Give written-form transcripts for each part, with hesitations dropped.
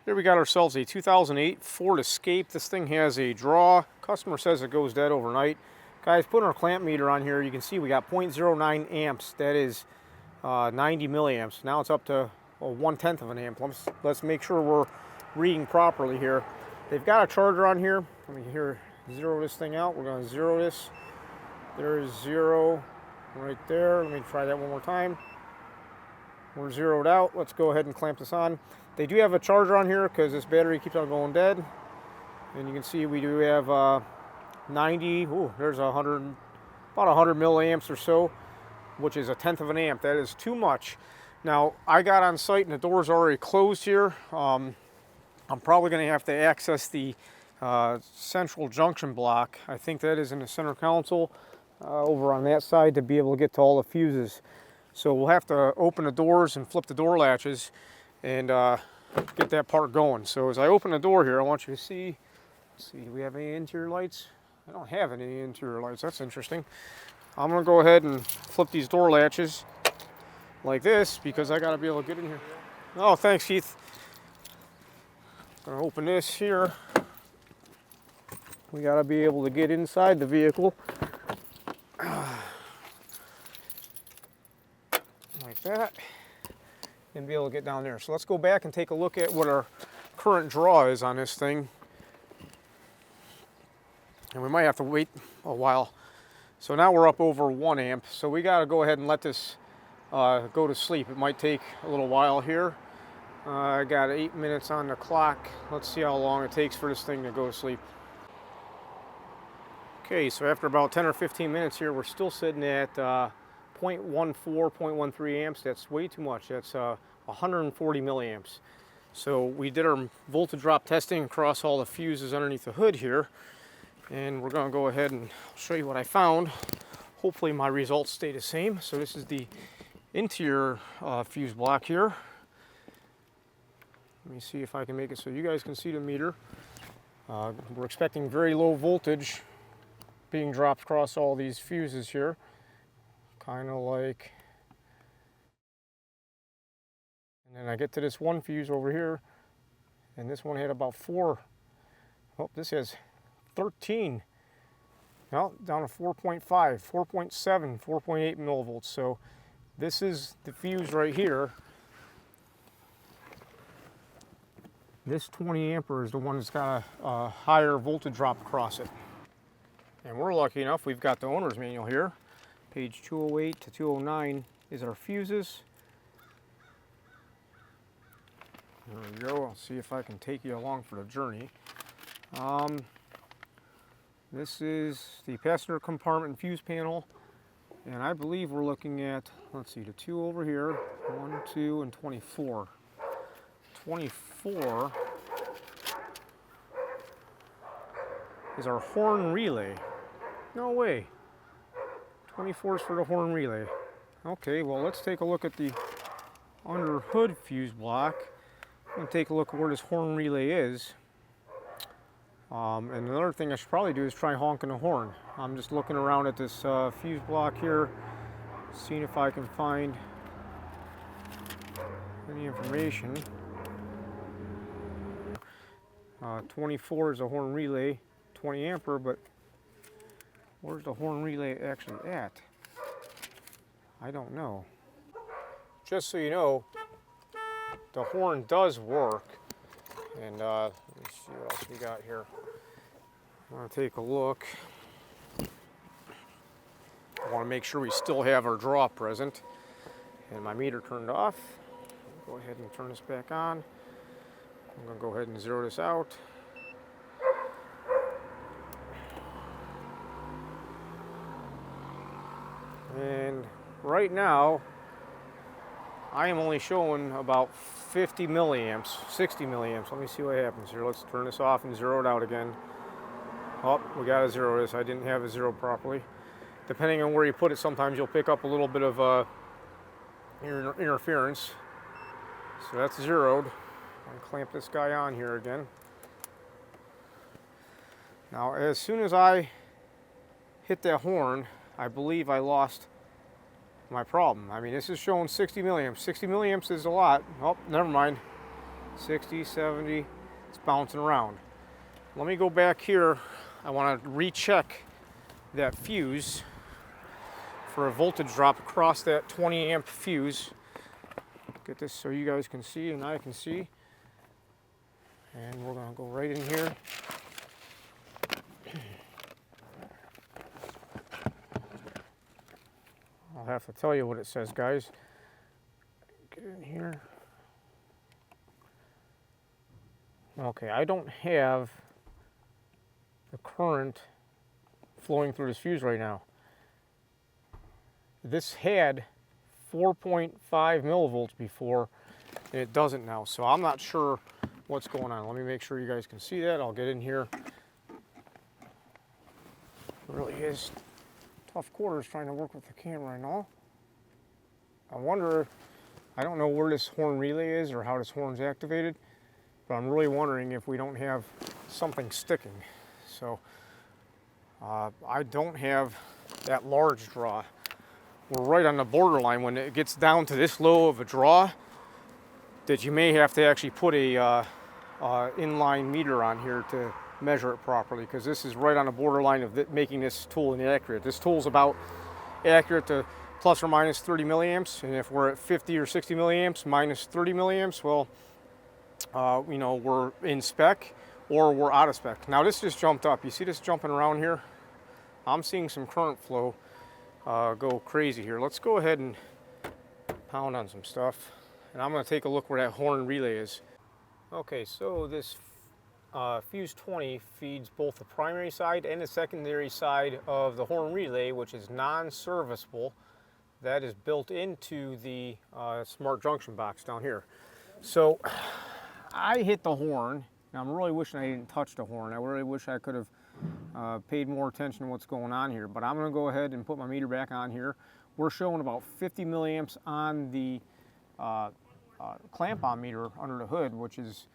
Here we got ourselves a 2008 Ford Escape. This thing has a draw. Customer says it goes dead overnight. Guys, putting our clamp meter on here, you can see we got 0.09 amps. That is 90 milliamps. Now it's up to 1/10 of an amp. Let's make sure we're reading properly here. They've got a charger on here. Let me zero this thing out. We're going to zero this. There's zero right there. Let me try that one more time. We're zeroed out. Let's go ahead and clamp this on. They do have a charger on here because this battery keeps on going dead. And you can see we do have 90, there's 100, about 100 milliamps or so, which is 1/10 of an amp. That is too much. Now, I got on site and the door's already closed here. I'm probably going to have to access the central junction block. I think that is in the center console over on that side to be able to get to all the fuses. So we'll have to open the doors and flip the door latches and get that part going. So as I open the door here, I want you to see, let's see, do we have any interior lights? I don't have any interior lights. That's interesting. I'm going to go ahead and flip these door latches like this because I got to be able to get in here. Oh, thanks, Keith. Going to open this here. We got to be able to get inside the vehicle. Like that, and be able to get down there. So let's go back and take a look at what our current draw is on this thing. And we might have to wait a while. So now we're up over 1 amp. So we got to go ahead and let this go to sleep. It might take a little while here. I got 8 minutes on the clock. Let's see how long it takes for this thing to go to sleep. Okay, so after about 10 or 15 minutes here, we're still sitting at 0.14, 0.13 amps. That's way too much. That's 140 milliamps. So we did our voltage drop testing across all the fuses underneath the hood here. And we're going to go ahead and show you what I found. Hopefully my results stay the same. So this is the interior fuse block here. Let me see if I can make it so you guys can see the meter. We're expecting very low voltage being dropped across all these fuses here. Kind of like, and then I get to this one fuse over here, and this one had about 4. Oh, this has 13. Now down to 4.5, 4.7, 4.8 millivolts. So this is the fuse right here. This 20 ampere is the one that's got a higher voltage drop across it. And we're lucky enough, we've got the owner's manual here. Page 208 to 209 is our fuses. There we go. I'll see if I can take you along for the journey. This is the passenger compartment fuse panel, and I believe we're looking at, let's see, the 2 over here, 1, 2, and 24. 24 is our horn relay. No way. 24 is for the horn relay. Okay, well, let's take a look at the under hood fuse block. I'm going to take a look at where this horn relay is. And another thing I should probably do is try honking the horn. I'm just looking around at this fuse block here, seeing if I can find any information. 24 is a horn relay, 20 ampere, but where's the horn relay actually at? I don't know. Just so you know, the horn does work. And let me see what else we got here. I'm going to take a look. I want to make sure we still have our draw present. And my meter turned off. Go ahead and turn this back on. I'm going to go ahead and zero this out. And right now, I am only showing about 50 milliamps, 60 milliamps. Let me see what happens here. Let's turn this off and zero it out again. Oh, we got to zero this. I didn't have it zeroed properly. Depending on where you put it, sometimes you'll pick up a little bit of interference. So that's zeroed. I'll clamp this guy on here again. Now, as soon as I hit that horn, I believe I lost my problem. I mean, this is showing 60 milliamps. 60 milliamps is a lot. Oh, never mind. 60, 70, it's bouncing around. Let me go back here. I want to recheck that fuse for a voltage drop across that 20 amp fuse. Get this so you guys can see and I can see. And we're going to go right in here. I'll have to tell you what it says, guys. Get in here. Okay, I don't have the current flowing through this fuse right now. This had 4.5 millivolts before, and it doesn't now. So I'm not sure what's going on. Let me make sure you guys can see that. I'll get in here. It really is tough quarters trying to work with the camera and all. I wonder, I don't know where this horn relay is or how this horn's activated, but I'm really wondering if we don't have something sticking. So I don't have that large draw. We're right on the borderline when it gets down to this low of a draw that you may have to actually put a inline meter on here to measure it properly, because this is right on the borderline of making this tool inaccurate. This tool's about accurate to plus or minus 30 milliamps, and if we're at 50 or 60 milliamps minus 30 milliamps, well, you know, we're in spec or we're out of spec. Now this just jumped up. You see this jumping around here? I'm seeing some current flow go crazy here. Let's go ahead and pound on some stuff, and I'm going to take a look where that horn relay is. Okay, so this fuse 20 feeds both the primary side and the secondary side of the horn relay, which is non-serviceable. That is built into the smart junction box down here. So I hit the horn. Now I'm really wishing I didn't touch the horn. I really wish I could have paid more attention to what's going on here, but I'm going to go ahead and put my meter back on here. We're showing about 50 milliamps on the clamp-on meter under the hood, which is,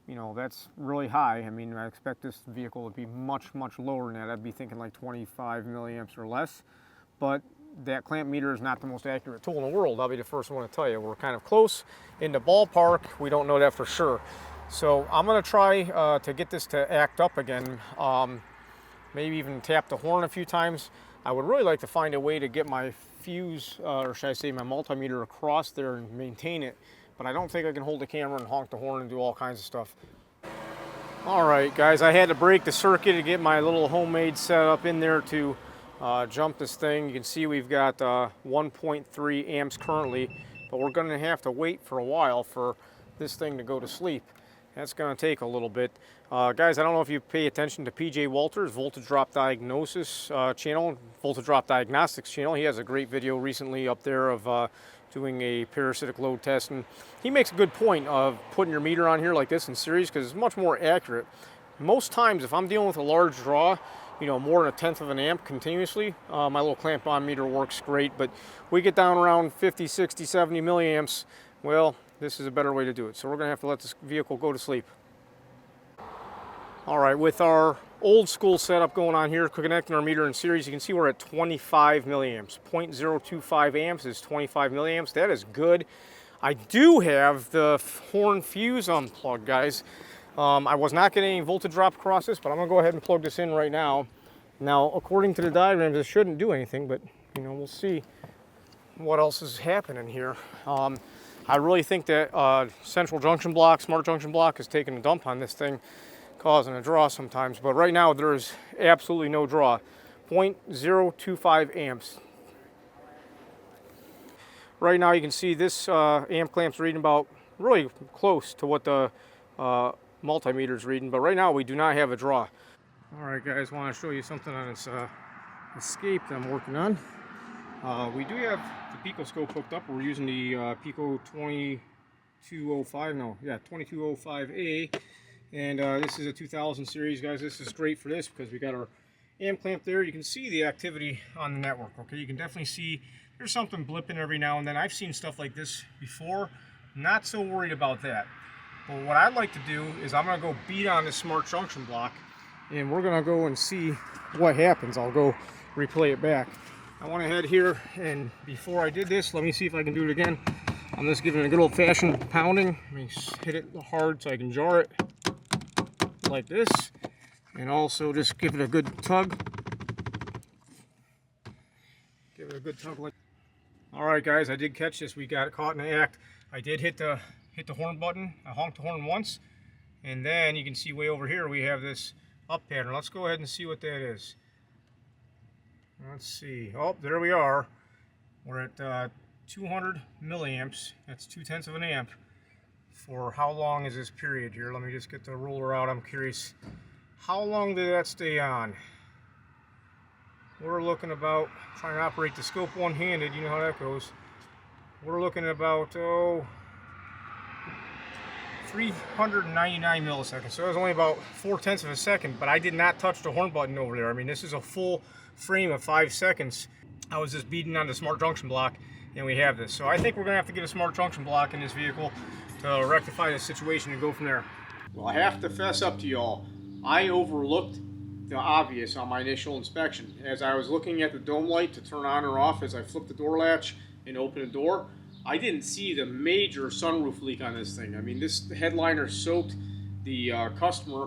you know, that's really high. I mean, I expect this vehicle to be much, much lower than that. I'd be thinking like 25 milliamps or less, but that clamp meter is not the most accurate tool in the world. I'll be the first one to tell you. We're kind of close in the ballpark. We don't know that for sure. So I'm going to try to get this to act up again, maybe even tap the horn a few times. I would really like to find a way to get my fuse, or should I say my multimeter, across there and maintain it, but I don't think I can hold the camera and honk the horn and do all kinds of stuff. All right, guys, I had to break the circuit to get my little homemade setup in there to jump this thing. You can see we've got 1.3 amps currently, but we're going to have to wait for a while for this thing to go to sleep. That's going to take a little bit. Guys, I don't know if you pay attention to PJ Walters' Voltage Drop Diagnosis channel, Voltage Drop Diagnostics channel. He has a great video recently up there of doing a parasitic load test, and he makes a good point of putting your meter on here like this in series because it's much more accurate. Most times if I'm dealing with a large draw, you know, more than 1/10 of an amp continuously, my little clamp-on meter works great, but we get down around 50, 60, 70 milliamps, well, this is a better way to do it. So we're going to have to let this vehicle go to sleep. All right, with our old school setup going on here, connecting our meter in series, you can see we're at 25 milliamps. 0.025 amps is 25 milliamps. That is good. I do have the horn fuse unplugged, guys. I was not getting any voltage drop across this, but I'm going to go ahead and plug this in right now. Now, according to the diagrams, this shouldn't do anything, but, you know, we'll see what else is happening here. I really think that central junction block, smart junction block, is taking a dump on this thing, causing a draw sometimes. But right now, there is absolutely no draw. 0.025 amps. Right now, you can see this amp clamp's reading about really close to what the multimeter is reading. But right now, we do not have a draw. All right, guys, want to show you something on this escape that I'm working on. We do have the Pico scope hooked up. We're using the Pico 2205A, and this is a 2000 series, guys. This is great for this because we got our amp clamp there. You can see the activity on the network. Okay, you can definitely see there's something blipping every now and then. I've seen stuff like this before. Not so worried about that. But what I'd like to do is I'm going to go beat on this smart junction block, and we're going to go and see what happens. I'll go replay it back. I went ahead here, and before I did this, let me see if I can do it again. I'm just giving it a good old-fashioned pounding. Let me hit it hard so I can jar it like this, and also just give it a good tug. Give it a good tug like. All right, guys, I did catch this. We got caught in the act. I did hit the horn button. I honked the horn once, and then you can see way over here we have this up pattern. Let's go ahead and see what that is. Let's see. Oh, there we are. We're at 200 milliamps. That's 0.2 of an amp. For how long is this period here? Let me just get the ruler out. I'm curious. How long did that stay on? We're looking about, trying to operate the scope one-handed. You know how that goes. We're looking at about, 399 milliseconds. So it was only about 0.4 of a second, but I did not touch the horn button over there. I mean, this is a full frame of 5 seconds. I was just beating on the smart junction block, and we have this. So I think we're gonna have to get a smart junction block in this vehicle to rectify the situation and go from there. Well, I have to fess up to y'all. I overlooked the obvious on my initial inspection. As I was looking at the dome light to turn on or off as I flipped the door latch and opened the door, I didn't see the major sunroof leak on this thing. I mean, this headliner soaked. The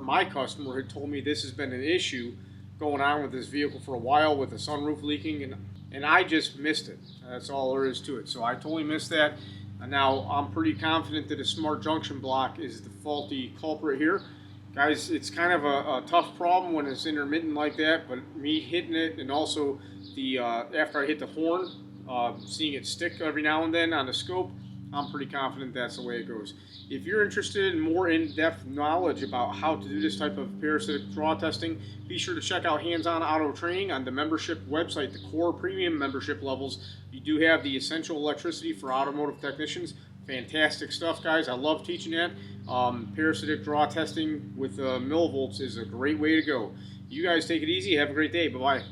my customer had told me this has been an issue going on with this vehicle for a while with the sunroof leaking, and I just missed it. That's all there is to it. So I totally missed that. And now I'm pretty confident that a smart junction block is the faulty culprit here. Guys, it's kind of a tough problem when it's intermittent like that, but me hitting it and also the after I hit the horn, seeing it stick every now and then on the scope, I'm pretty confident that's the way it goes. If you're interested in more in-depth knowledge about how to do this type of parasitic draw testing, be sure to check out Hands-On Auto Training on the membership website, the core premium membership levels. You do have the essential electricity for automotive technicians. Fantastic stuff, guys. I love teaching that. Parasitic draw testing with millivolts is a great way to go. You guys take it easy. Have a great day. Bye-bye.